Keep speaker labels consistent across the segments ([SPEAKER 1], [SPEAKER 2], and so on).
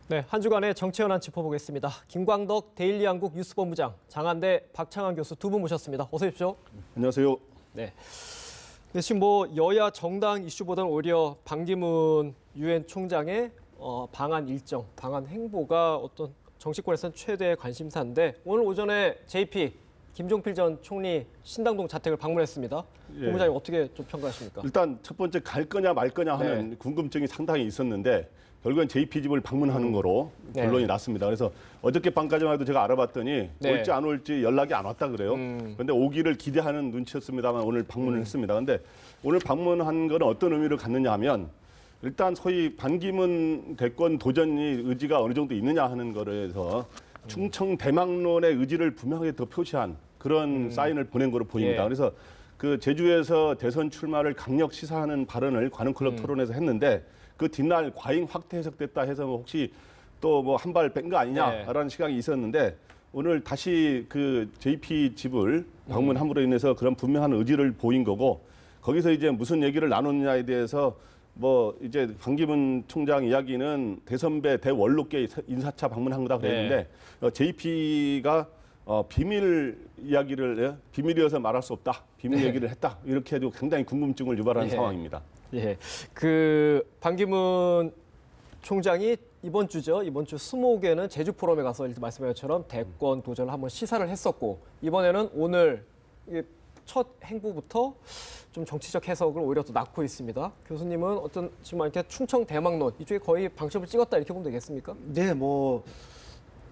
[SPEAKER 1] 네, 한 주간의 정치 현안 짚어보겠습니다. 김광덕 데일리 한국 뉴스본부장, 장한대 박창한 교수 두 분 모셨습니다. 어서 오십시오.
[SPEAKER 2] 안녕하세요.
[SPEAKER 1] 네. 근데 지금 여야 정당 이슈보다는 오히려 반기문 유엔 총장의 방한 일정, 방한 행보가 어떤 정치권에서는 최대의 관심사인데 오늘 오전에 JP 김종필 전 총리 신당동 자택을 방문했습니다. 본부장님 어떻게 좀 평가하십니까?
[SPEAKER 2] 일단 첫 번째 갈 거냐 말 거냐 하는 궁금증이 상당히 있었는데 결국엔 JP 집을 방문하는 거로 결론이 났습니다. 그래서 어저께 밤까지만 해도 제가 알아봤더니 올지 안 올지 연락이 안 왔다 그래요. 그런데 오기를 기대하는 눈치였습니다만 오늘 방문을 했습니다. 그런데 오늘 방문한 거는 어떤 의미를 갖느냐 하면 일단 소위 반기문 대권 도전이 의지가 어느 정도 있느냐 하는 거에서 충청 대망론의 의지를 분명하게 더 표시한 그런 사인을 보낸 거로 보입니다. 그래서 그 제주에서 대선 출마를 강력 시사하는 발언을 관훈클럽 토론에서 했는데 그 뒷날 과잉 확대 해석됐다 해서 혹시 또 뭐 한 발 뺀 거 아니냐라는 시각이 있었는데 오늘 다시 그 JP 집을 방문함으로 인해서 그런 분명한 의지를 보인 거고 거기서 이제 무슨 얘기를 나눴느냐에 대해서 뭐 이제 반기문 총장 이야기는 대선배 대원로께 인사차 방문한 거다 그랬는데 JP가 비밀 이야기를 비밀이어서 말할 수 없다. 비밀 얘기를 했다. 이렇게 해도 굉장히 궁금증을 유발하는 상황입니다.
[SPEAKER 1] 예, 그 반기문 총장이 이번 주죠. 이번 주 수목에는 제주 포럼에 가서 말씀하신 것처럼 대권 도전을 한번 시사를 했었고 이번에는 오늘 첫 행보부터 좀 정치적 해석을 오히려 또 낳고 있습니다. 교수님은 어떤 지금 이렇게 충청 대망론 이쪽에 거의 방점을 찍었다 이렇게 보면 되겠습니까?
[SPEAKER 3] 네, 뭐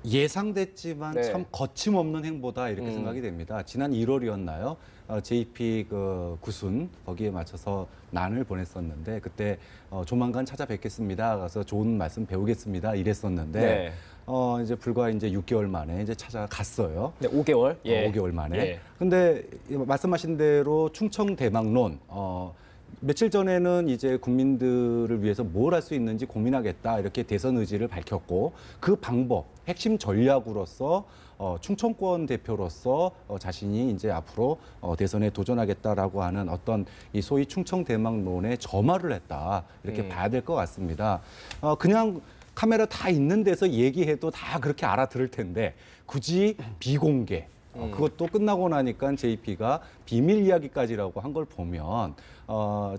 [SPEAKER 3] 예상됐지만 참 거침없는 행보다 이렇게 생각이 됩니다. 지난 1월이었나요? JP 그 구순 거기에 맞춰서 난을 보냈었는데 그때 조만간 찾아뵙겠습니다. 가서 좋은 말씀 배우겠습니다. 이랬었는데 이제 불과 이제 6개월 만에 이제 찾아갔어요.
[SPEAKER 1] 네, 5개월.
[SPEAKER 3] 5개월 만에. 근데 말씀하신 대로 충청 대망론 며칠 전에는 이제 국민들을 위해서 뭘 할 수 있는지 고민하겠다 이렇게 대선 의지를 밝혔고 그 방법 핵심 전략으로서 충청권 대표로서 자신이 이제 앞으로 대선에 도전하겠다라고 하는 어떤 이 소위 충청 대망론에 점화를 했다 이렇게 봐야 될 것 같습니다. 그냥 카메라 다 있는 데서 얘기해도 다 그렇게 알아들을 텐데 굳이 비공개 그것도 끝나고 나니까 JP가 비밀 이야기까지라고 한 걸 보면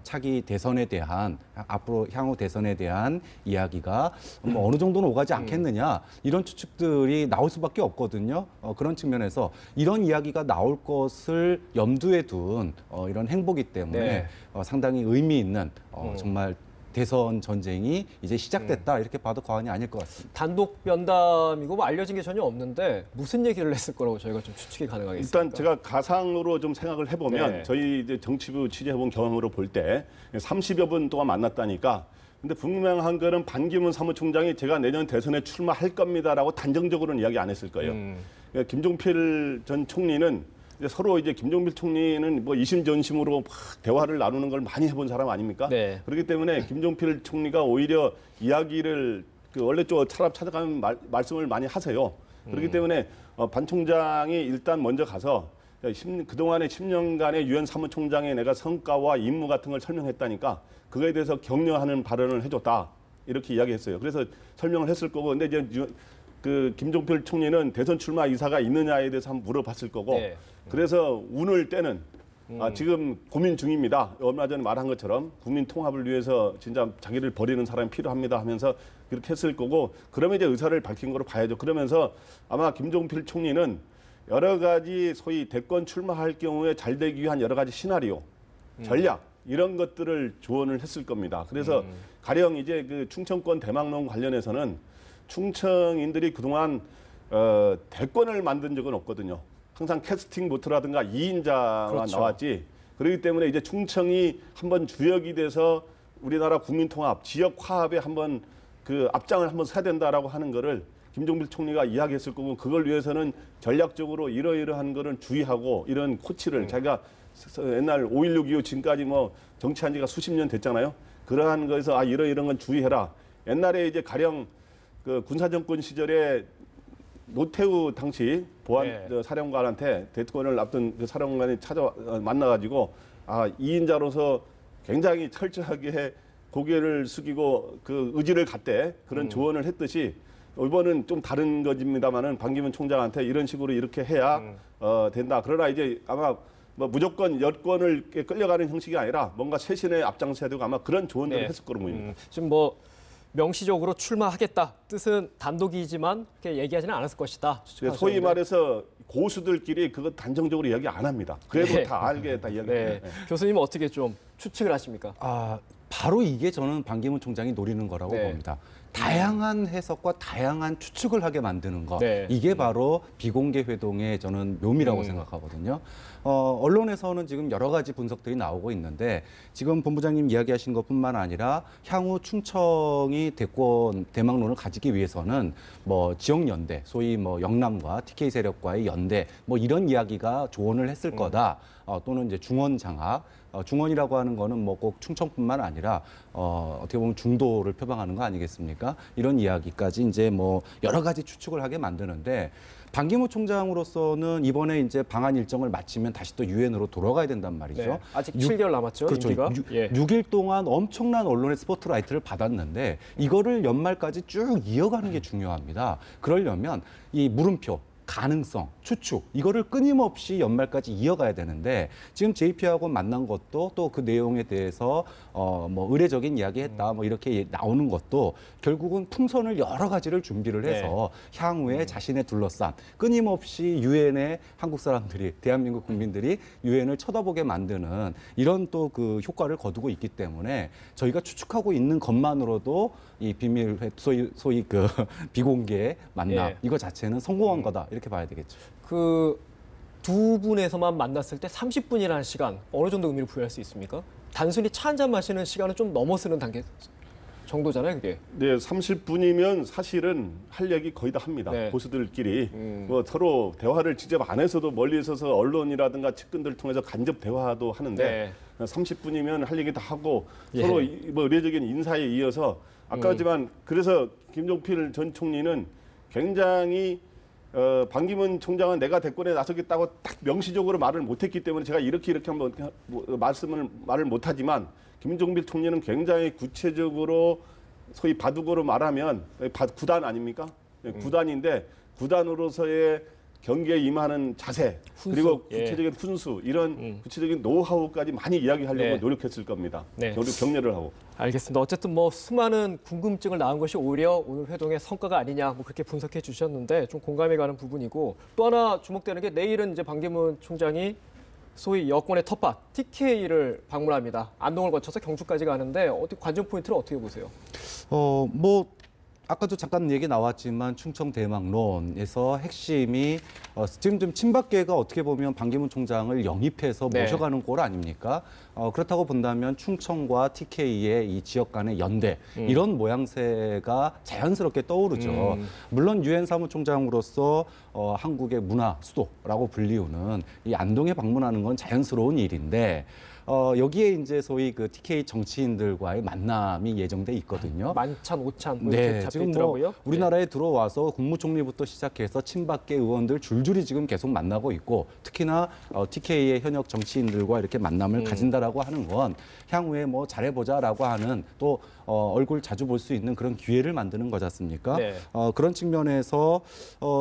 [SPEAKER 3] 차기 대선에 대한 앞으로 향후 대선에 대한 이야기가 뭐 어느 정도는 오가지 않겠느냐 이런 추측들이 나올 수밖에 없거든요. 그런 측면에서 이런 이야기가 나올 것을 염두에 둔 이런 행보기 때문에 상당히 의미 있는 정말 대선 전쟁이 이제 시작됐다 이렇게 봐도 과언이 아닐 것 같습니다.
[SPEAKER 1] 단독 면담이고 뭐 알려진 게 전혀 없는데 무슨 얘기를 했을 거라고 저희가 좀 추측이 가능하겠습니까?
[SPEAKER 2] 일단 제가 가상으로 좀 생각을 해보면 저희 이제 정치부 취재해본 경험으로 볼 때 30여 분 동안 만났다니까 근데 분명한 거는 반기문 사무총장이 제가 내년 대선에 출마할 겁니다라고 단정적으로는 이야기 안 했을 거예요. 그러니까 김종필 전 총리는 서로 이제 김종필 총리는 뭐 이심전심으로 대화를 나누는 걸 많이 해본 사람 아닙니까? 그렇기 때문에 김종필 총리가 오히려 이야기를 원래 좀 차랍 찾아가면 말씀을 많이 하세요. 그렇기 때문에 반 총장이 일단 먼저 가서 그동안의 10년간의 유엔 사무총장의 내가 성과와 임무 같은 걸 설명했다니까 그거에 대해서 격려하는 발언을 해줬다. 이렇게 이야기했어요. 그래서 설명을 했을 거고 근데 이제 그 김종필 총리는 대선 출마 의사가 있느냐에 대해서 한번 물어봤을 거고 그래서 운을 떼는 지금 고민 중입니다. 얼마 전에 말한 것처럼 국민 통합을 위해서 진짜 자기를 버리는 사람이 필요합니다 하면서 그렇게 했을 거고 그러면 이제 의사를 밝힌 거로 봐야죠. 그러면서 아마 김종필 총리는 여러 가지 소위 대권 출마할 경우에 잘 되기 위한 여러 가지 시나리오, 전략 이런 것들을 조언을 했을 겁니다. 그래서 가령 이제 그 충청권 대망론 관련해서는 충청인들이 그동안 대권을 만든 적은 없거든요. 항상 캐스팅 보트라든가 2인자만 나왔지. 그렇기 때문에 이제 충청이 한번 주역이 돼서 우리나라 국민통합, 지역 화합에 한번 그 앞장을 한번 서야 된다라고 하는 거를 김종필 총리가 이야기했을 거고 그걸 위해서는 전략적으로 이러이러한 거를 주의하고 이런 코치를 자기가 옛날 5.16 이후 지금까지 뭐 정치한 지가 수십 년 됐잖아요. 그러한 거에서 이러이러한 건 주의해라. 옛날에 이제 가령 그 군사정권 시절에 노태우 당시 보안 사령관한테 대권을 앞둔 그 사령관이 만나가지고 2인자로서 굉장히 철저하게 고개를 숙이고 그 의지를 갖대 그런 조언을 했듯이 이번은 좀 다른 것입니다만은 반기문 총장한테 이런 식으로 이렇게 해야 된다. 그러나 이제 아마 뭐 무조건 여권을 끌려가는 형식이 아니라 뭔가 쇄신에 앞장서야 되고 아마 그런 조언들을
[SPEAKER 1] 네.
[SPEAKER 2] 했을 거로 보입니다.
[SPEAKER 1] 지금 뭐 명시적으로 출마하겠다 뜻은 단독이지만 그렇게 얘기하지는 않았을 것이다.
[SPEAKER 2] 소위 말해서 고수들끼리 그거 단정적으로 이야기 안 합니다. 그래도
[SPEAKER 1] 네.
[SPEAKER 2] 다 알게 다 이야기해요.
[SPEAKER 1] 네. 교수님은 어떻게 좀 추측을 하십니까?
[SPEAKER 3] 바로 이게 저는 반기문 총장이 노리는 거라고
[SPEAKER 1] 네.
[SPEAKER 3] 봅니다. 다양한 해석과 다양한 추측을 하게 만드는 것.
[SPEAKER 1] 네.
[SPEAKER 3] 이게 바로 비공개 회동의 저는 묘미라고 생각하거든요. 언론에서는 지금 여러 가지 분석들이 나오고 있는데 지금 본부장님 이야기하신 것뿐만 아니라 향후 충청이 대권 대망론을 가지기 위해서는 뭐 지역 연대, 소위 뭐 영남과 TK 세력과의 연대 뭐 이런 이야기가 조언을 했을 거다. 또는 이제 중원 장악. 중원이라고 하는 거는 뭐 꼭 충청뿐만 아니라 어떻게 보면 중도를 표방하는 거 아니겠습니까? 이런 이야기까지 이제 뭐 여러 가지 추측을 하게 만드는데 반기문 총장으로서는 이번에 이제 방한 일정을 마치면 다시 또 유엔으로 돌아가야 된단 말이죠.
[SPEAKER 1] 네. 아직 7개월 남았죠.
[SPEAKER 3] 그렇죠.
[SPEAKER 1] 임기가. 예.
[SPEAKER 3] 6일 동안 엄청난 언론의 스포트라이트를 받았는데 이거를 연말까지 쭉 이어가는 게 중요합니다. 그러려면 이 물음표 가능성, 추측 이거를 끊임없이 연말까지 이어가야 되는데 지금 JP하고 만난 것도 또 그 내용에 대해서 뭐 의례적인 이야기했다 뭐 이렇게 나오는 것도 결국은 풍선을 여러 가지를 준비를 해서 향후에 자신의 둘러싼 끊임없이 유엔의 한국 사람들이 대한민국 국민들이 유엔을 쳐다보게 만드는 이런 또 그 효과를 거두고 있기 때문에 저희가 추측하고 있는 것만으로도 이 비밀 소위 그 비공개 만남
[SPEAKER 1] 예.
[SPEAKER 3] 이거 자체는 성공한 거다 이렇게 봐야 되겠죠.
[SPEAKER 1] 그 두 분에서만 만났을 때 30분이라는 시간 어느 정도 의미를 부여할 수 있습니까? 단순히 차 한 잔 마시는 시간은 좀 넘어서는 단계 정도잖아요, 그게.
[SPEAKER 2] 네, 30분이면 사실은 할 얘기 거의 다 합니다.
[SPEAKER 1] 네.
[SPEAKER 2] 고수들끼리 뭐 서로 대화를 직접 안 해서도 멀리 있어서 언론이라든가 측근들을 통해서 간접 대화도 하는데 30분이면 할 얘기 다 하고 서로 뭐 의례적인 인사에 이어서 아까지만 그래서 김종필 전 총리는 굉장히 반기문 총장은 내가 대권에 나서겠다고 딱 명시적으로 말을 못했기 때문에 제가 이렇게 한번 말을 못하지만 김종필 총리는 굉장히 구체적으로 소위 바둑으로 말하면 구단 아닙니까? 구단인데 구단으로서의 경기에 임하는 자세
[SPEAKER 1] 훈수,
[SPEAKER 2] 그리고
[SPEAKER 1] 예.
[SPEAKER 2] 구체적인 훈수 이런 구체적인 노하우까지 많이 이야기하려고
[SPEAKER 1] 네.
[SPEAKER 2] 노력했을 겁니다.
[SPEAKER 1] 네.
[SPEAKER 2] 격려를 하고.
[SPEAKER 1] 알겠습니다. 어쨌든 뭐 수많은 궁금증을 낳은 것이 오히려 오늘 회동의 성과가 아니냐 뭐 그렇게 분석해 주셨는데 좀 공감이 가는 부분이고 또 하나 주목되는 게 내일은 이제 반기문 총장이 소위 여권의 텃밭 TK를 방문합니다. 안동을 거쳐서 경주까지 가는데 어떻게 관전 포인트를 어떻게 보세요?
[SPEAKER 3] 뭐 아까도 잠깐 얘기 나왔지만 충청 대망론에서 핵심이 지금 좀 친박계가 어떻게 보면 반기문 총장을 영입해서
[SPEAKER 1] 네.
[SPEAKER 3] 모셔가는 꼴 아닙니까? 그렇다고 본다면 충청과 TK의 이 지역 간의 연대 이런 모양새가 자연스럽게 떠오르죠. 물론 유엔 사무총장으로서 한국의 문화 수도라고 불리우는 이 안동에 방문하는 건 자연스러운 일인데 여기에 이제 소위 그 TK 정치인들과의 만남이 예정돼 있거든요.
[SPEAKER 1] 만찬, 오찬 뭐 이렇게 잡혀
[SPEAKER 3] 지금
[SPEAKER 1] 있더라고요.
[SPEAKER 3] 뭐 우리나라에 들어와서 국무총리부터 시작해서 친박계 의원들 줄줄이 지금 계속 만나고 있고 특히나 TK의 현역 정치인들과 이렇게 만남을 가진다라고 하는 건 향후에 뭐 잘해보자라고 하는 또 얼굴 자주 볼 수 있는 그런 기회를 만드는 거지 않습니까?
[SPEAKER 1] 네.
[SPEAKER 3] 그런 측면에서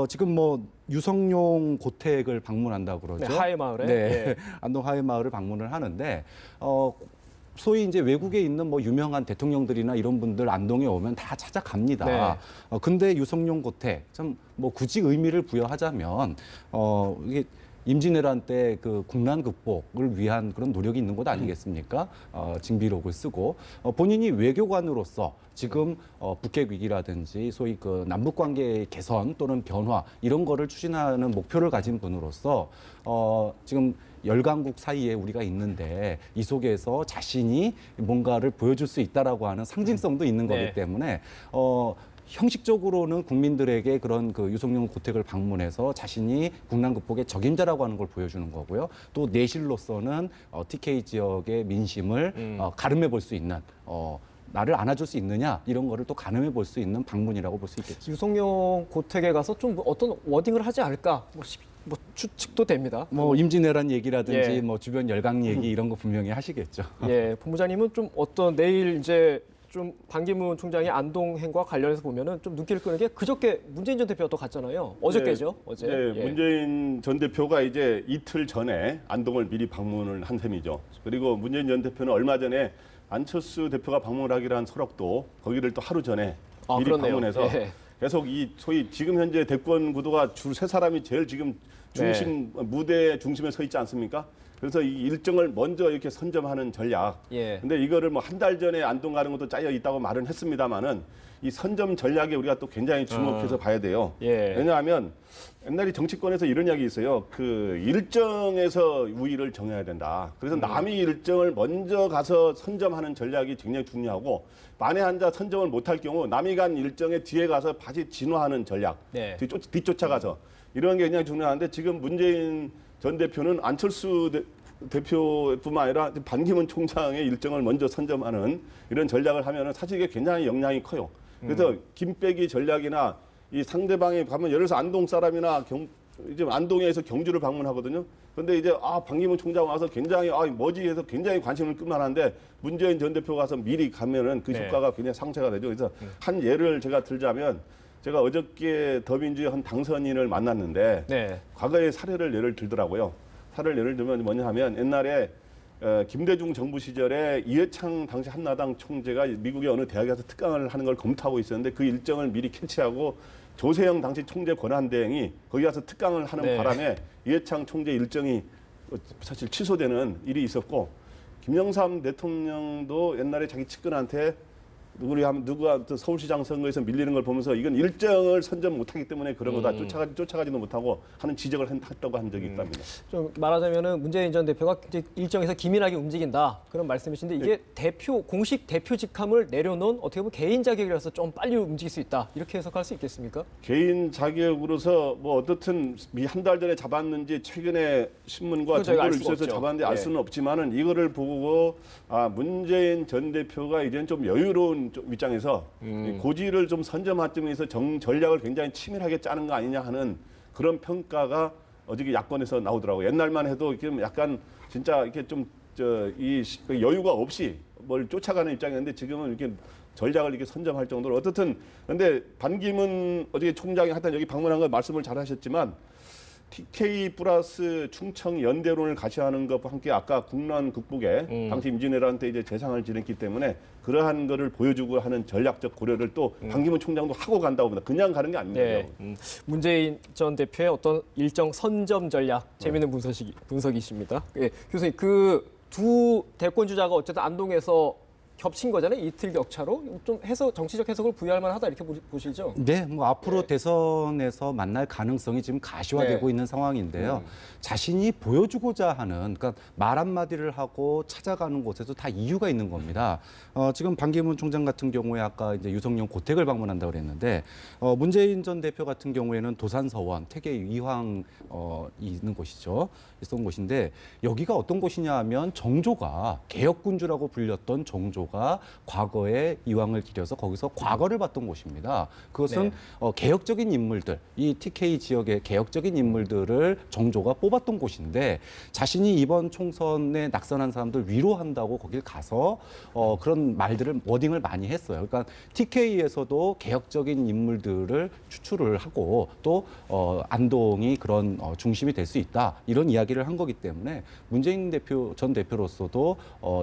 [SPEAKER 3] 지금 뭐 유성룡 고택을 방문한다고 그러죠.
[SPEAKER 1] 네, 하회마을에.
[SPEAKER 3] 네.
[SPEAKER 1] 예.
[SPEAKER 3] 안동 하회마을을 방문을 하는데 소위 이제 외국에 있는 뭐 유명한 대통령들이나 이런 분들 안동에 오면 다 찾아갑니다.
[SPEAKER 1] 네.
[SPEAKER 3] 근데 유성룡 고택 참 뭐 굳이 의미를 부여하자면 이게 임진왜란 때 그 국난 극복을 위한 그런 노력이 있는 것 아니겠습니까? 징비록을 쓰고 본인이 외교관으로서 지금 북핵 위기라든지 소위 그 남북 관계의 개선 또는 변화 이런 거를 추진하는 목표를 가진 분으로서 지금 열강국 사이에 우리가 있는데 이 속에서 자신이 뭔가를 보여줄 수 있다라고 하는 상징성도 있는
[SPEAKER 1] 네.
[SPEAKER 3] 거기 때문에 형식적으로는 국민들에게 그런 그 유성룡 고택을 방문해서 자신이 국난 극복의 적임자라고 하는 걸 보여주는 거고요. 또 내실로서는 TK 지역의 민심을 가름해 볼 수 있는 나를 안아줄 수 있느냐 이런 거를 또 가늠해 볼 수 있는 방문이라고 볼 수 있겠죠.
[SPEAKER 1] 유성룡 고택에 가서 좀 어떤 워딩을 하지 않을까? 뭐 뭐 추측도 됩니다.
[SPEAKER 3] 뭐 임진왜란 얘기라든지
[SPEAKER 1] 예.
[SPEAKER 3] 뭐 주변 열강 얘기 이런 거 분명히 하시겠죠.
[SPEAKER 1] 예, 본부장님은 좀 어떤 내일 이제 좀 반기문 총장의 안동행과 관련해서 보면은 좀 눈길을 끄는 게 그저께 문재인 전 대표가 또 갔잖아요. 어저께죠, 어제.
[SPEAKER 2] 네,
[SPEAKER 1] 예.
[SPEAKER 2] 문재인 전 대표가 이제 이틀 전에 안동을 미리 방문을 한 셈이죠. 그리고 문재인 전 대표는 얼마 전에 안철수 대표가 방문하기로 한 설악도 거기를 또 하루 전에 미리
[SPEAKER 1] 그렇네요.
[SPEAKER 2] 방문해서
[SPEAKER 1] 예.
[SPEAKER 2] 계속 이 소위 지금 현재 대권 구도가 줄 세 사람이 제일 지금 중심 무대 중심에 서 있지 않습니까? 그래서 이 일정을 먼저 이렇게 선점하는 전략.
[SPEAKER 1] 예.
[SPEAKER 2] 근데 이거를 뭐 한 달 전에 안동 가는 것도 짜여 있다고 말은 했습니다만은 이 선점 전략에 우리가 또 굉장히 주목해서 봐야 돼요.
[SPEAKER 1] 예.
[SPEAKER 2] 왜냐하면 옛날에 정치권에서 이런 이야기 있어요. 그 일정에서 우위를 정해야 된다. 그래서 남이 일정을 먼저 가서 선점하는 전략이 굉장히 중요하고 만에 한자 선점을 못할 경우 남이 간 일정에 뒤에 가서 다시 진화하는 전략.
[SPEAKER 1] 네.
[SPEAKER 2] 뒤쫓아가서 이런 게 굉장히 중요한데 지금 문재인 전 대표는 안철수 대표뿐만 아니라 반기문 총장의 일정을 먼저 선점하는 이런 전략을 하면은 사실 이게 굉장히 영향이 커요. 그래서 김빼기 전략이나 이 상대방이 가면 예를 들어서 안동 사람이나 이제 안동에서 경주를 방문하거든요. 근데 이제 반기문 총장 와서 굉장히 뭐지 해서 굉장히 관심을 끌만한데 문재인 전 대표 가서 미리 가면은 그
[SPEAKER 1] 네.
[SPEAKER 2] 효과가 굉장히 상쇄가 되죠. 그래서 한 예를 제가 들자면 제가 어저께 더민주의 한 당선인을 만났는데
[SPEAKER 1] 네.
[SPEAKER 2] 과거의 사례를 예를 들더라고요. 사례를 예를 들면 뭐냐 하면 옛날에 김대중 정부 시절에 이해창 당시 한나당 총재가 미국의 어느 대학에 가서 특강을 하는 걸 검토하고 있었는데 그 일정을 미리 캐치하고 조세영 당시 총재 권한대행이 거기 가서 특강을 하는
[SPEAKER 1] 네.
[SPEAKER 2] 바람에 이해창 총재 일정이 사실 취소되는 일이 있었고 김영삼 대통령도 옛날에 자기 측근한테 누가 또 서울시장 선거에서 밀리는 걸 보면서 이건 일정을 선점 못하기 때문에 그런 거다 쫓아가지도 못하고 하는 지적을 했다고 한 적이 있답니다.
[SPEAKER 1] 좀 말하자면은 문재인 전 대표가 이제 일정에서 기민하게 움직인다 그런 말씀이신데 이게 공식 대표 직함을 내려놓은 어떻게 보면 개인 자격이라서 좀 빨리 움직일 수 있다 이렇게 해석할 수 있겠습니까?
[SPEAKER 2] 개인 자격으로서 뭐 어떻든 한 달 전에 잡았는지 최근에 신문과
[SPEAKER 1] 그건 저희가 알
[SPEAKER 2] 정보를
[SPEAKER 1] 수가
[SPEAKER 2] 주셔서
[SPEAKER 1] 없죠.
[SPEAKER 2] 잡았는데 알
[SPEAKER 1] 예.
[SPEAKER 2] 수는 없지만은 이거를 보고 문재인 전 대표가 이제는 좀 여유로운 입장에서 이 고지를 좀 선점하점에서 전략을 굉장히 치밀하게 짜는 거 아니냐 하는 그런 평가가 어저께 야권에서 나오더라고요. 옛날만 해도 지금 약간 진짜 이렇게 좀 여유가 없이 뭘 쫓아가는 입장이었는데 지금은 이렇게 전략을 이렇게 선점할 정도로 어떻든 근데 반기문 어저께 총장이 하여튼 여기 방문한 거 말씀을 잘 하셨지만 TK 플러스 충청 연대론을 같이 하는 것과 함께 아까 국난 극복에 당시 임진왜란 때 이제 재상을 지냈기 때문에 그러한 거를 보여주고 하는 전략적 고려를 또 반기문 총장도 하고 간다고 봅니다. 그냥 가는 게 아닙니다.
[SPEAKER 1] 네. 문재인 전 대표의 어떤 일정 선점 전략 재미있는 분석이십니다. 예, 교수님 그 두 대권 주자가 어쨌든 안동에서 겹친 거잖아요. 이틀 격차로 좀 정치적 해석을 부여할 만하다 이렇게 보시죠?
[SPEAKER 3] 네, 뭐 앞으로 대선에서 만날 가능성이 지금 가시화되고
[SPEAKER 1] 네.
[SPEAKER 3] 있는 상황인데요. 자신이 보여주고자 하는, 그러니까 말 한마디를 하고 찾아가는 곳에서 다 이유가 있는 겁니다. 지금 반기문 총장 같은 경우에 아까 이제 유성룡 고택을 방문한다고 그랬는데 문재인 전 대표 같은 경우에는 도산서원, 태계 이황 있는 곳이죠. 있었던 곳인데 여기가 어떤 곳이냐 하면 정조가 개혁군주라고 불렸던 정조가 과거에 이황을 기려서 거기서 과거를 봤던 곳입니다. 그것은 개혁적인 인물들, 이 TK 지역의 개혁적인 인물들을 정조가 뽑았던 곳인데 자신이 이번 총선에 낙선한 사람들 위로한다고 거길 가서 그런 말들을 워딩을 많이 했어요. 그러니까 TK에서도 개혁적인 인물들을 추출을 하고 또 안동이 그런 중심이 될 수 있다 이런 이야기를 한 거기 때문에 문재인 전 대표로서도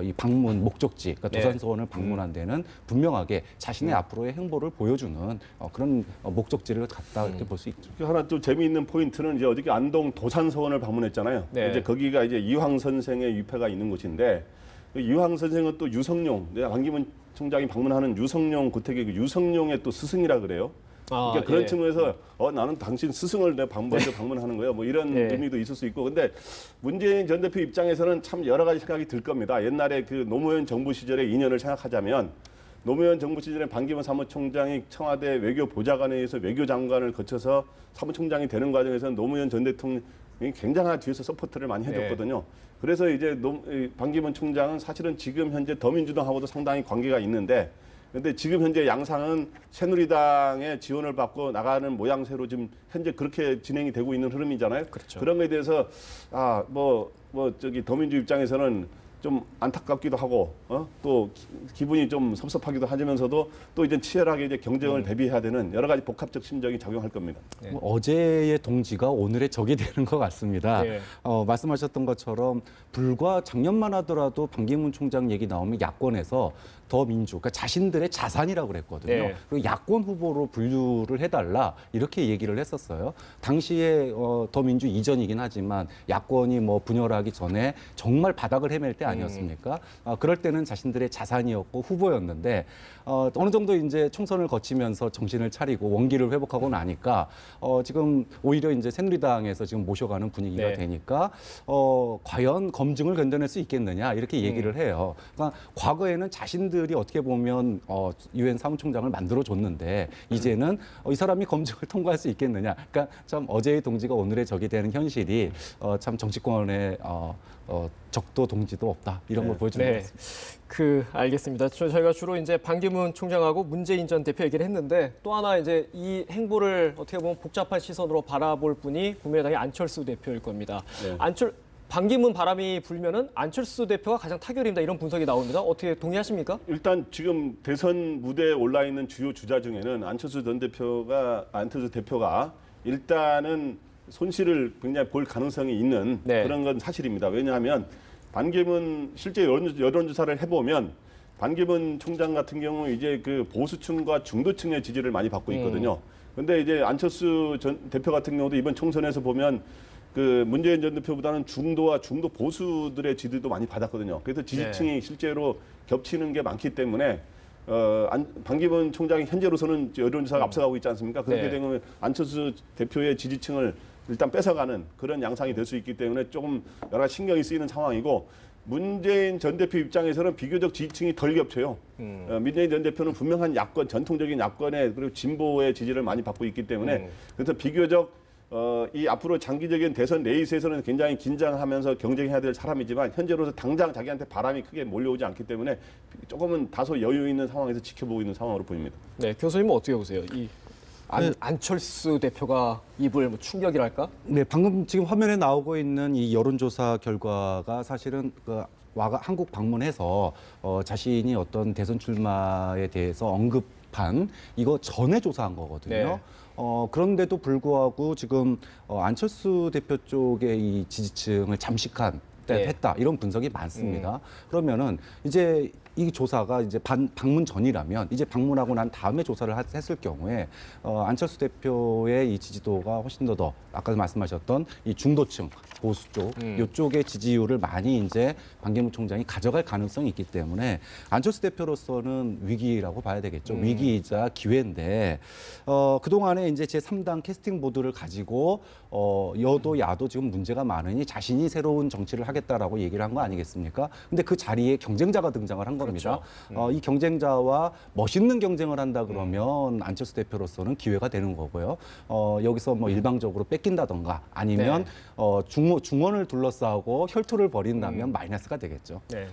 [SPEAKER 3] 이 방문 목적지, 그러니까 도산서원을 방문한 데는 분명하게 자신의 앞으로의 행보를 보여주는 그런 목적지를 갖다 이렇게 볼 수 있죠.
[SPEAKER 2] 하나 또 재미있는 포인트는 이제 어저께 안동 도산서원을 방문했잖아요.
[SPEAKER 1] 네.
[SPEAKER 2] 이제 거기가 이제 이황 선생의 위패가 있는 곳인데 이황 선생은 또 유성룡, 반기문 총장이 방문하는 유성룡 고택의 그 유성룡의 또 스승이라 그래요. 그러니까 그런 측면에서 나는 당신 스승을 내가 먼저 방문하는 거예요. 뭐 이런 의미도 있을 수 있고. 근데 문재인 전 대표 입장에서는 참 여러 가지 생각이 들 겁니다. 옛날에 그 노무현 정부 시절의 인연을 생각하자면 노무현 정부 시절에 반기문 사무총장이 청와대 외교보좌관에 의해서 외교장관을 거쳐서 사무총장이 되는 과정에서는 노무현 전 대통령이 굉장한 뒤에서 서포트를 많이 해줬거든요. 그래서 이제 반기문 총장은 사실은 지금 현재 더민주당하고도 상당히 관계가 있는데 그런데 지금 현재 양상은 새누리당의 지원을 받고 나가는 모양새로 지금 현재 그렇게 진행이 되고 있는 흐름이잖아요.
[SPEAKER 1] 그렇죠.
[SPEAKER 2] 그런 거에 대해서 저기 더민주 입장에서는 좀 안타깝기도 하고 또 기분이 좀 섭섭하기도 하면서도 또 이제 치열하게 이제 경쟁을 대비해야 되는 여러 가지 복합적 심정이 작용할 겁니다.
[SPEAKER 1] 네.
[SPEAKER 3] 뭐 어제의 동지가 오늘의 적이 되는 것 같습니다.
[SPEAKER 1] 네.
[SPEAKER 3] 말씀하셨던 것처럼 불과 작년만 하더라도 반기문 총장 얘기 나오면 야권에서 더민주, 그러니까 자신들의 자산이라고 그랬거든요.
[SPEAKER 1] 네.
[SPEAKER 3] 그리고 야권 후보로 분류를 해달라 이렇게 얘기를 했었어요. 당시에 더민주 이전이긴 하지만 야권이 뭐 분열하기 전에 정말 바닥을 헤맬 때 아니었습니까? 그럴 때는 자신들의 자산이었고 후보였는데 어느 정도 이제 총선을 거치면서 정신을 차리고 원기를 회복하고 나니까 지금 오히려 이제 새누리당에서 지금 모셔가는 분위기가
[SPEAKER 1] 네.
[SPEAKER 3] 되니까 과연 검증을 견뎌낼 수 있겠느냐 이렇게 얘기를 해요. 그러니까 과거에는 자신들이 어떻게 보면 유엔 사무총장을 만들어 줬는데 이제는 이 사람이 검증을 통과할 수 있겠느냐. 그러니까 참 어제의 동지가 오늘의 적이 되는 현실이 참 정치권의 적도 동지도 없다 이런 걸 보여주는 것 같습니다.
[SPEAKER 1] 알겠습니다. 저희가 주로 이제 반기문 총장하고 문재인 전 대표 얘기를 했는데 또 하나 이제 이 행보를 어떻게 보면 복잡한 시선으로 바라볼 분이 국민의당의 안철수 대표일 겁니다.
[SPEAKER 2] 네.
[SPEAKER 1] 반기문 바람이 불면은 안철수 대표가 가장 타결입니다. 이런 분석이 나옵니다. 어떻게 동의하십니까?
[SPEAKER 2] 일단 지금 대선 무대에 올라 있는 주요 주자 중에는 안철수 대표가 일단은 손실을 굉장히 볼 가능성이 있는
[SPEAKER 1] 네.
[SPEAKER 2] 그런 건 사실입니다. 왜냐하면 반기문 실제 여론조사를 해보면 반기문 총장 같은 경우 이제 그 보수층과 중도층의 지지를 많이 받고 있거든요. 그런데 이제 안철수 전 대표 같은 경우도 이번 총선에서 보면 그 문재인 전 대표보다는 중도와 중도 보수들의 지지도 많이 받았거든요. 그래서 지지층이 실제로 겹치는 게 많기 때문에 반기문 총장이 현재로서는 여론조사가 앞서가고 있지 않습니까? 그렇게 되면 안철수 대표의 지지층을 일단 뺏어가는 그런 양상이 될 수 있기 때문에 조금 여러 가지 신경이 쓰이는 상황이고 문재인 전 대표 입장에서는 비교적 지지층이 덜 겹쳐요. 문재인 전 대표는 분명한 야권, 전통적인 야권의 그리고 진보의 지지를 많이 받고 있기 때문에 그래서 비교적 이 앞으로 장기적인 대선 레이스에서는 굉장히 긴장하면서 경쟁해야 될 사람이지만 현재로서 당장 자기한테 바람이 크게 몰려오지 않기 때문에 조금은 다소 여유 있는 상황에서 지켜보고 있는 상황으로 보입니다.
[SPEAKER 1] 네, 교수님은 어떻게 보세요? 안철수 대표가 입을 뭐 충격이랄까?
[SPEAKER 3] 네, 방금 지금 화면에 나오고 있는 이 여론조사 결과가 사실은 한국 방문해서 자신이 어떤 대선 출마에 대해서 언급한 이거 전에 조사한 거거든요.
[SPEAKER 1] 네.
[SPEAKER 3] 그런데도 불구하고 지금 안철수 대표 쪽의 이 지지층을 잠식한
[SPEAKER 1] 네.
[SPEAKER 3] 했다 이런 분석이 많습니다. 그러면은 이제 이 조사가 이제 방문 전이라면 이제 방문하고 난 다음에 조사를 했을 경우에 안철수 대표의 이 지지도가 훨씬 더 아까 말씀하셨던 이 중도층 보수 쪽 이쪽의 지지율을 많이 이제 반기문 총장이 가져갈 가능성이 있기 때문에 안철수 대표로서는 위기라고 봐야 되겠죠. 위기이자 기회인데 그동안에 이제 제3당 캐스팅 보드를 가지고 여도 야도 지금 문제가 많으니 자신이 새로운 정치를 하겠다라고 얘기를 한 거 아니겠습니까? 근데 그 자리에 경쟁자가 등장을 한 겁니다.
[SPEAKER 1] 그렇죠.
[SPEAKER 3] 이 경쟁자와 멋있는 경쟁을 한다 그러면 안철수 대표로서는 기회가 되는 거고요. 여기서 뭐 일방적으로 뺏긴다던가 아니면 중원을 둘러싸고 혈투를 벌인다면 마이너스가 되겠죠.
[SPEAKER 1] 네.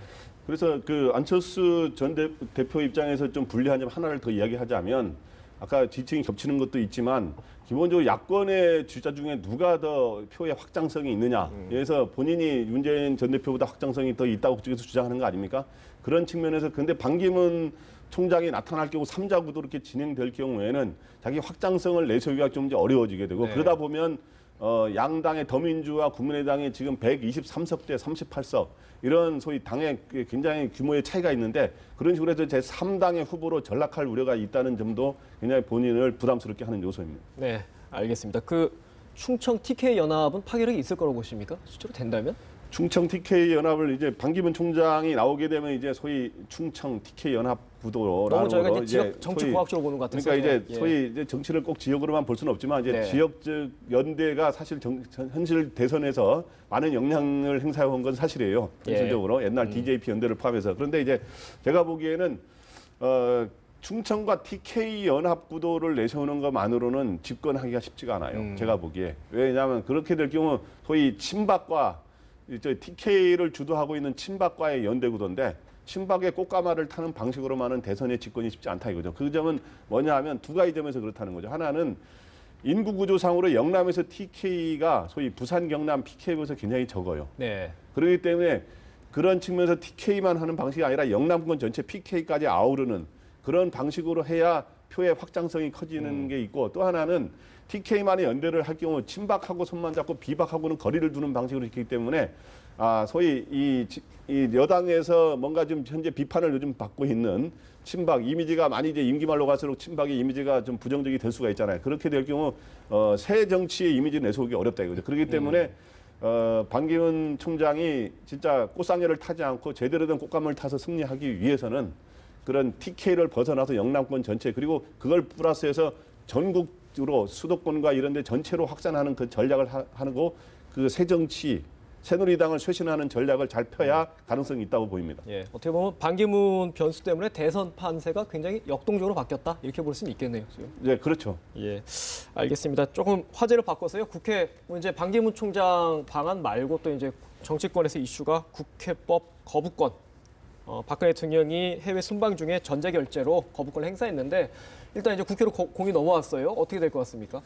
[SPEAKER 2] 그래서 그 안철수 전 대표 입장에서 좀 불리한 점 하나를 더 이야기하자면 아까 지층이 겹치는 것도 있지만 기본적으로 야권의 주자 중에 누가 더 표의 확장성이 있느냐. 그래서 본인이 문재인 전 대표보다 확장성이 더 있다고 그쪽에서 주장하는 거 아닙니까? 그런 측면에서 근데 반기문 총장이 나타날 경우 3자 구도로 이렇게 진행될 경우에는 자기 확장성을 내세우기가 좀 이제 어려워지게 되고
[SPEAKER 1] 네.
[SPEAKER 2] 그러다 보면 양당의 더민주와 국민의당이 지금 123석 대 38석 이런 소위 당의 굉장히 규모의 차이가 있는데 그런 식으로 해서 제3당의 후보로 전락할 우려가 있다는 점도 굉장히 본인을 부담스럽게 하는 요소입니다.
[SPEAKER 1] 네, 알겠습니다. 충청 TK 연합은 파괴력이 있을 거라고 보십니까? 실제로 된다면?
[SPEAKER 2] 충청 TK 연합을 이제 반기문 총장이 나오게 되면 이제 소위 충청 TK 연합 구도라는
[SPEAKER 1] 너무 저희가
[SPEAKER 2] 거로
[SPEAKER 1] 이제 지역 정치 과학적으로 보는 것 같아서.
[SPEAKER 2] 그러니까 이제
[SPEAKER 1] 예.
[SPEAKER 2] 소위 이제 정치를 꼭 지역으로만 볼 수는 없지만 이제
[SPEAKER 1] 네.
[SPEAKER 2] 지역적 연대가 사실 현실 대선에서 많은 영향을 행사해온 건 사실이에요. 현실적으로 옛날 DJP 연대를 포함해서 그런데 이제 제가 보기에는 충청과 TK 연합 구도를 내세우는 것만으로는 집권하기가 쉽지가 않아요. 제가 보기에 왜냐하면 그렇게 될 경우 소위 친박과 TK를 주도하고 있는 친박과의 연대 구도인데 친박의 꽃가마를 타는 방식으로만은 대선의 집권이 쉽지 않다 이거죠. 그 점은 뭐냐 하면 두 가지 점에서 그렇다는 거죠. 하나는 인구 구조상으로 영남에서 TK가 소위 부산 경남 PK에 비해서 굉장히 적어요.
[SPEAKER 1] 네.
[SPEAKER 2] 그렇기 때문에 그런 측면에서 TK만 하는 방식이 아니라 영남권 전체 PK까지 아우르는 그런 방식으로 해야 표의 확장성이 커지는 게 있고, 또 하나는 TK만의 연대를 할 경우 친박하고 손만 잡고 비박하고는 거리를 두는 방식으로 있기 때문에 소위 이 여당에서 뭔가 좀 현재 비판을 요즘 받고 있는 친박 이미지가 많이 이제 임기 말로 갈수록 친박의 이미지가 좀 부정적이 될 수가 있잖아요. 그렇게 될 경우 새 정치의 이미지를 내세우기 어렵다 이거죠. 그렇기 때문에 반기문 총장이 진짜 꽃상여를 타지 않고 제대로 된 꽃감을 타서 승리하기 위해서는 그런 TK를 벗어나서 영남권 전체 그리고 그걸 플러스해서 전국으로 수도권과 이런 데 전체로 확산하는 그 전략을 하는 거, 그 새 정치 새누리당을 쇄신하는 전략을 잘 펴야 가능성이 있다고 보입니다.
[SPEAKER 1] 예, 어떻게 보면 반기문 변수 때문에 대선 판세가 굉장히 역동적으로 바뀌었다 이렇게 볼 수는 있겠네요. 지금.
[SPEAKER 2] 네, 그렇죠.
[SPEAKER 1] 예, 알겠습니다. 조금 화제를 바꿔서요. 국회 이제 반기문 총장 방안 말고 또 이제 정치권에서 이슈가 국회법 거부권. 박근혜 대통령이 해외 순방 중에 전자결제로 거부권을 행사했는데 일단 이제 국회로 공이 넘어왔어요. 어떻게 될 것 같습니까?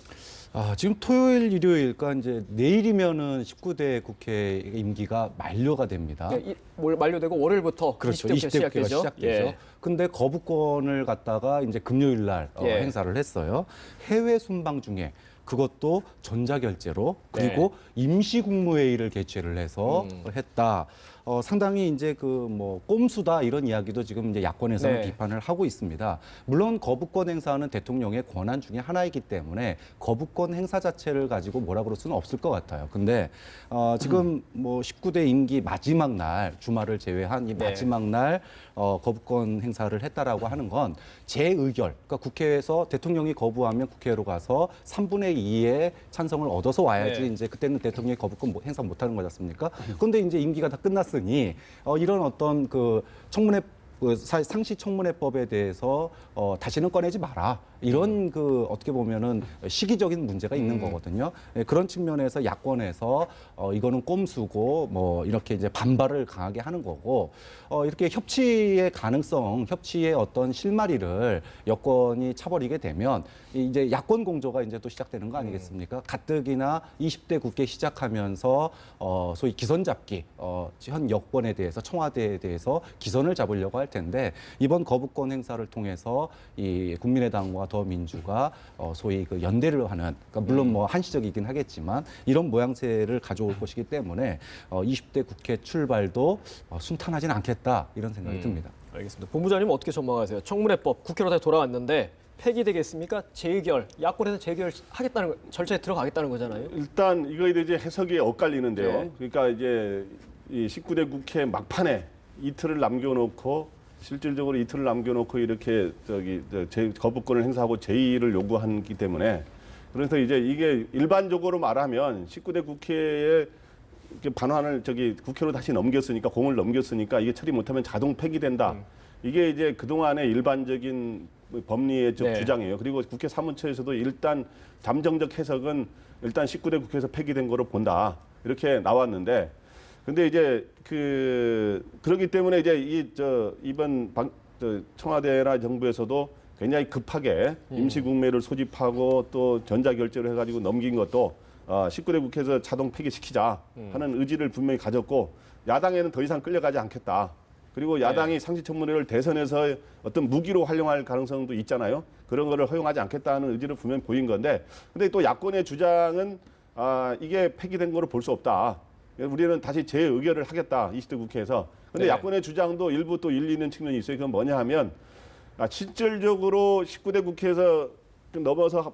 [SPEAKER 3] 지금 토요일, 일요일, 그러니까 이제 내일이면은 19대 국회 임기가 만료가 됩니다.
[SPEAKER 1] 네, 만료되고 월요일부터
[SPEAKER 3] 그렇죠.
[SPEAKER 1] 20대 국회가
[SPEAKER 3] 20대 국회가 시작되죠.
[SPEAKER 1] 예.
[SPEAKER 3] 근데 거부권을 갖다가 이제 금요일 날
[SPEAKER 1] 예.
[SPEAKER 3] 행사를 했어요. 해외 순방 중에 그것도 전자결제로 그리고 임시국무회의를 개최를 해서 했다. 상당히 이제 그 뭐 꼼수다 이런 이야기도 지금 이제 야권에서는
[SPEAKER 1] 네.
[SPEAKER 3] 비판을 하고 있습니다. 물론 거부권 행사는 대통령의 권한 중에 하나이기 때문에 거부권 행사 자체를 가지고 뭐라 그럴 수는 없을 것 같아요. 근데 지금 뭐 19대 임기 마지막 날 주말을 제외한 이
[SPEAKER 1] 네.
[SPEAKER 3] 마지막 날 거부권 행사를 했다라고 하는 건 재의결, 그러니까 국회에서 대통령이 거부하면 국회로 가서 3분의 2의 찬성을 얻어서 와야지
[SPEAKER 1] 네.
[SPEAKER 3] 이제 그때는 대통령이 거부권 행사 못 하는 거지 않습니까? 그런데 이제 임기가 다 끝났으니 이런 어떤 그 청문회 상시 청문회법에 대해서 다시는 꺼내지 마라. 이런 그 어떻게 보면은 시기적인 문제가 있는 거거든요. 예, 그런 측면에서 야권에서 이거는 꼼수고 뭐 이렇게 이제 반발을 강하게 하는 거고 이렇게 협치의 가능성, 협치의 어떤 실마리를 여권이 차버리게 되면 이제 야권 공조가 이제 또 시작되는 거 아니겠습니까? 가뜩이나 20대 국회 시작하면서 소위 기선 잡기, 현 여권에 대해서 청와대에 대해서 기선을 잡으려고 할 텐데 이번 거부권 행사를 통해서 이 국민의당과 더민주가 소위 그 연대를 하는, 그러니까 물론 뭐 한시적이긴 하겠지만 이런 모양새를 가져올 것이기 때문에 20대 국회 출발도 순탄하진 않겠다 이런 생각이 듭니다.
[SPEAKER 1] 알겠습니다. 본부장님 어떻게 전망하세요? 청문회법 국회로 다시 돌아왔는데 폐기되겠습니까? 재의결, 야권에서 재의결하겠다는 절차에 들어가겠다는 거잖아요.
[SPEAKER 2] 일단 이거에 대해 해석이 엇갈리는데요.
[SPEAKER 1] 네.
[SPEAKER 2] 그러니까 이제 이 19대 국회 막판에 이틀을 남겨놓고 실질적으로 이틀을 남겨놓고 이렇게 거부권을 행사하고 제의를 요구하기 때문에, 그래서 이제 이게 일반적으로 말하면 19대 국회에 이렇게 반환을 국회로 다시 넘겼으니까, 공을 넘겼으니까 이게 처리 못하면 자동 폐기된다. 이게 이제 그동안의 일반적인 법리의
[SPEAKER 1] 네.
[SPEAKER 2] 주장이에요. 그리고 국회 사무처에서도 일단 잠정적 해석은 일단 19대 국회에서 폐기된 거로 본다. 이렇게 나왔는데, 근데 이제 그러기 때문에 이제 이번 청와대나 정부에서도 굉장히 급하게 임시국무회를 소집하고 또 전자결제로 해가지고 넘긴 것도 19대 국회에서 자동 폐기시키자 하는 의지를 분명히 가졌고, 야당에는 더 이상 끌려가지 않겠다. 그리고 야당이 상시청문회를 대선에서 어떤 무기로 활용할 가능성도 있잖아요. 그런 거를 허용하지 않겠다는 의지를 분명히 보인 건데, 근데 또 야권의 주장은 이게 폐기된 거로 볼 수 없다. 우리는 다시 재의결을 하겠다. 20대 국회에서. 근데
[SPEAKER 1] 네.
[SPEAKER 2] 야권의 주장도 일부 또 일리 있는 측면이 있어요. 그건 뭐냐 하면 실질적으로 19대 국회에서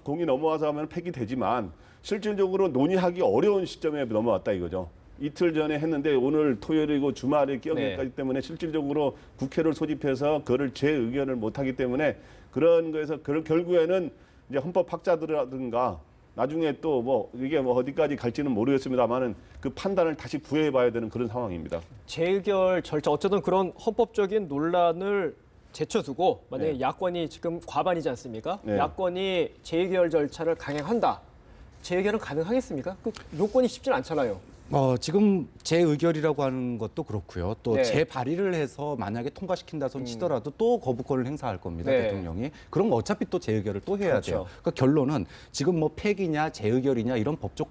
[SPEAKER 2] 공이 넘어와서 하면 폐기되지만 실질적으로 논의하기 어려운 시점에 넘어왔다 이거죠. 이틀 전에 했는데 오늘 토요일이고 주말에 끼어들기 때문에 실질적으로 국회를 소집해서 그거를 재의결을 못하기 때문에 그런 거에서 결국에는 이제 헌법학자들이라든가 나중에 또 뭐 이게 뭐 어디까지 갈지는 모르겠습니다만은 그 판단을 다시 구해봐야 되는 그런 상황입니다.
[SPEAKER 1] 재의결 절차 어쨌든 그런 헌법적인 논란을 제쳐두고 만약에
[SPEAKER 2] 네.
[SPEAKER 1] 야권이 지금 과반이지 않습니까?
[SPEAKER 2] 네.
[SPEAKER 1] 야권이 재의결 절차를 강행한다. 재의결은 가능하겠습니까? 그 요건이 쉽지는 않잖아요.
[SPEAKER 3] 지금 재의결이라고 하는 것도 그렇고요. 또
[SPEAKER 1] 네.
[SPEAKER 3] 재발의를 해서 만약에 통과시킨다 손 치더라도 또 거부권을 행사할 겁니다.
[SPEAKER 1] 네.
[SPEAKER 3] 대통령이. 그럼 어차피 또 재의결을 또 해야
[SPEAKER 1] 그렇죠.
[SPEAKER 3] 돼요. 그러니까 결론은 지금 뭐 폐기냐 재의결이냐 이런 법적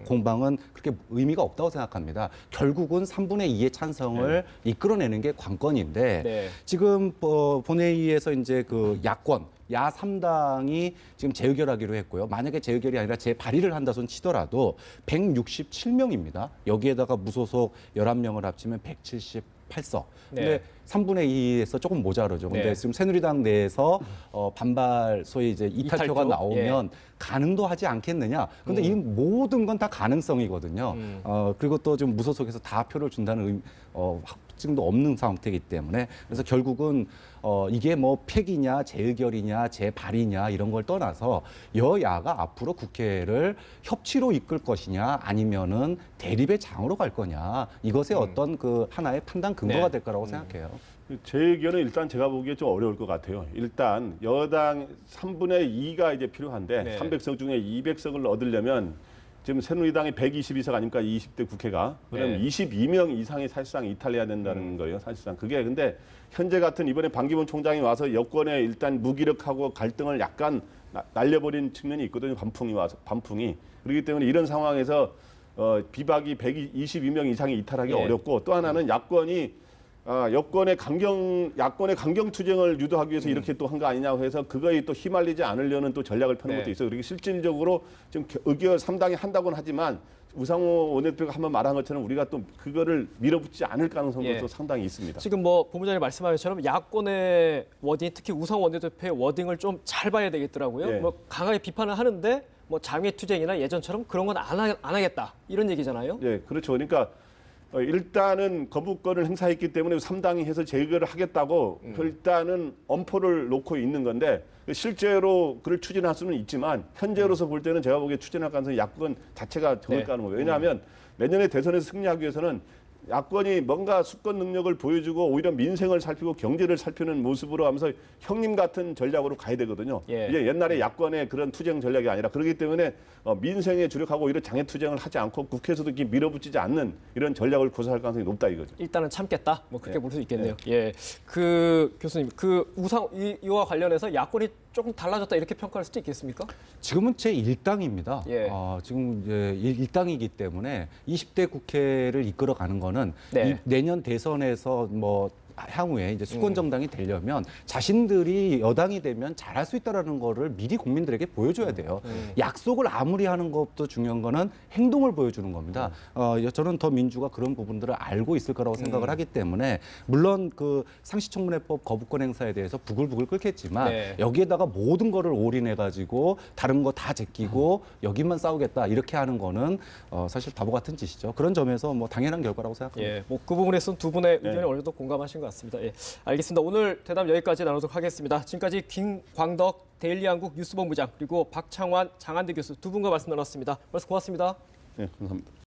[SPEAKER 3] 공방은 그렇게 의미가 없다고 생각합니다. 결국은 3분의 2의 찬성을 이끌어내는 게 관건인데
[SPEAKER 1] 네.
[SPEAKER 3] 지금 본회의에서 이제 그 야 3당이 지금 재의결하기로 했고요. 만약에 재의결이 아니라 재발의를 한다 손 치더라도 167명입니다. 여기에다가 무소속 11명을 합치면 178석. 근데
[SPEAKER 1] 네.
[SPEAKER 3] 3분의 2에서 조금 모자르죠. 근데
[SPEAKER 1] 네.
[SPEAKER 3] 지금 새누리당 내에서 반발 소위 이제 이탈표가
[SPEAKER 1] 이탈표?
[SPEAKER 3] 나오면 가능도 하지 않겠느냐. 근데 이 모든 건 다 가능성이거든요. 그리고 또 좀 무소속에서 다 표를 준다는 확증도 없는 상태이기 때문에 그래서 결국은 이게 뭐 폐기냐 재의결이냐 재발의냐 이런 걸 떠나서 여야가 앞으로 국회를 협치로 이끌 것이냐 아니면은 대립의 장으로 갈 거냐 이것의 어떤 그 하나의 판단 근거가
[SPEAKER 1] 네.
[SPEAKER 3] 될 거라고 생각해요.
[SPEAKER 2] 제 의견은 일단 제가 보기에 좀 어려울 것 같아요. 일단 여당 3분의 2가 이제 필요한데
[SPEAKER 1] 네.
[SPEAKER 2] 300석 중에 200석을 얻으려면 지금 새누리당이 122석 아닙니까? 20대 국회가. 그러면
[SPEAKER 1] 네.
[SPEAKER 2] 22명 이상이 사실상 이탈해야 된다는 거예요. 사실상 그게 근데 현재 같은 이번에 반기문 총장이 와서 여권에 일단 무기력하고 갈등을 약간 날려버린 측면이 있거든요. 반풍이. 그렇기 때문에 이런 상황에서 비박이 122명 이상이 이탈하기
[SPEAKER 1] 예.
[SPEAKER 2] 어렵고 또 하나는 야권의 강경 투쟁을 유도하기 위해서 이렇게 또 한 거 아니냐고 해서 그거에 또 휘말리지 않으려는 또 전략을 펴는
[SPEAKER 1] 네.
[SPEAKER 2] 것도 있어요. 그리고 실질적으로 지금 의결 3당이 한다고는 하지만 우상호 원내대표가 한번 말한 것처럼 우리가 또 그거를 밀어붙이지 않을 가능성도
[SPEAKER 1] 예.
[SPEAKER 2] 또 상당히 있습니다.
[SPEAKER 1] 지금 뭐 본부장님 말씀하신 것처럼 야권의 워딩, 특히 우상호 원내대표의 워딩을 좀 잘 봐야 되겠더라고요.
[SPEAKER 2] 예.
[SPEAKER 1] 뭐 강하게 비판을 하는데 뭐 장외투쟁이나 예전처럼 그런 건 안 하겠다 이런 얘기잖아요.
[SPEAKER 2] 예, 그렇죠. 그러니까 일단은 거부권을 행사했기 때문에 3당이 해서 재결을 하겠다고 일단은 엄포를 놓고 있는 건데 실제로 그를 추진할 수는 있지만 현재로서 볼 때는 제가 보기에 추진할 가능성이 야권 자체가 적을
[SPEAKER 1] 네.
[SPEAKER 2] 가능해요. 왜냐하면 내년에 대선에서 승리하기 위해서는 야권이 뭔가 수권 능력을 보여주고 오히려 민생을 살피고 경제를 살피는 모습으로 하면서 형님 같은 전략으로 가야 되거든요.
[SPEAKER 1] 예.
[SPEAKER 2] 이제 옛날에 야권의 그런 투쟁 전략이 아니라 그렇기 때문에 민생에 주력하고 오히려 장애 투쟁을 하지 않고 국회에서도 이렇게 밀어붙이지 않는 이런 전략을 구사할 가능성이 높다 이거죠.
[SPEAKER 1] 일단은 참겠다. 뭐 그렇게 볼 수 있겠네요. 예. 그 교수님, 그 이와 관련해서 야권이 조금 달라졌다 이렇게 평가할 수도 있겠습니까?
[SPEAKER 3] 지금은 제1당입니다.
[SPEAKER 1] 예.
[SPEAKER 3] 지금 이제 1당이기 때문에 20대 국회를 이끌어가는 거는
[SPEAKER 1] 네.
[SPEAKER 3] 내년 대선에서 뭐 향후에 이제 수권 정당이 되려면 자신들이 여당이 되면 잘할 수 있다라는 거를 미리 국민들에게 보여줘야 돼요. 약속을 아무리 하는 것도 중요한 거는 행동을 보여주는 겁니다. 저는 더 민주가 그런 부분들을 알고 있을 거라고 생각을 하기 때문에 물론 그 상시청문회법 거부권 행사에 대해서 부글부글 끓겠지만
[SPEAKER 1] 네.
[SPEAKER 3] 여기에다가 모든 거를 올인해 가지고 다른 거 다 제끼고 여기만 싸우겠다 이렇게 하는 거는 사실 바보 같은 짓이죠. 그런 점에서 뭐 당연한 결과라고 생각합니다.
[SPEAKER 1] 예. 뭐 그 부분에서는 두 분의 의견이 어느 정도 공감하신 것 같습니다. 예. 알겠습니다. 오늘 대담 여기까지 나누도록 하겠습니다. 지금까지 김광덕 데일리한국 뉴스본부장 그리고 박창환 장한대 교수 두 분과 말씀 나눴습니다. 말씀 고맙습니다.
[SPEAKER 2] 네, 감사합니다.